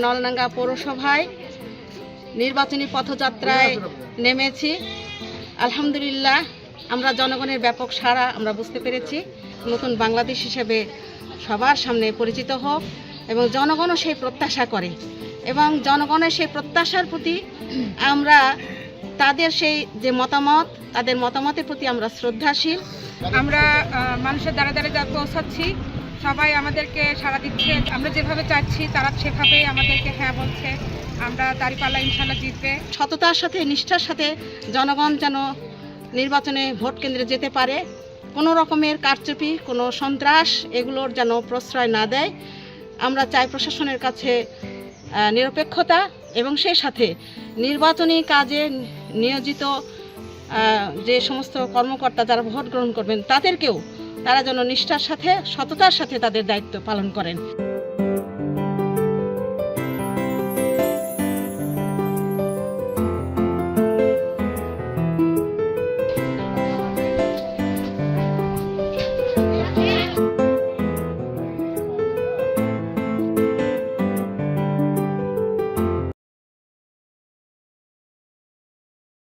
নলডাঙ্গা পৌরসভায় নির্বাচনী পথযাত্রায় নেমেছি। আলহামদুলিল্লাহ, আমরা জনগণের ব্যাপক সাড়া আমরা বুঝতে পেরেছি। নতুন বাংলাদেশ হিসেবে সবার সামনে পরিচিত হোক এবং জনগণও সেই প্রত্যাশা করে এবং জনগণের সেই প্রত্যাশার প্রতি আমরা তাদের সেই যে মতামত, তাদের মতামতের প্রতি আমরা শ্রদ্ধাশীল। আমরা মানুষের দ্বারা দ্বারা যা পৌঁছাচ্ছি, সবাই আমাদেরকে সাড়া দিচ্ছে। আমরা যেভাবে চাচ্ছি তারা সেভাবেই আমাদেরকে হ্যাঁ বলছে। আমরা দাঁড়িপাল্লা ইনশাল্লাহ জিতবে। সততার সাথে, নিষ্ঠার সাথে জনগণ যেন নির্বাচনে ভোট কেন্দ্রে যেতে পারে, কোনো রকমের কারচুপি, কোনো সন্ত্রাস এগুলোর যেন প্রশ্রয় না দেয়। আমরা চাই প্রশাসনের কাছে নিরপেক্ষতা এবং সেই সাথে নির্বাচনী কাজে নিয়োজিত যে সমস্ত কর্মকর্তা যারা ভোট গ্রহণ করবেন তাদেরকেও তারা যেন নিষ্ঠার সাথে, সততার সাথে তাদের দায়িত্ব পালন করেন।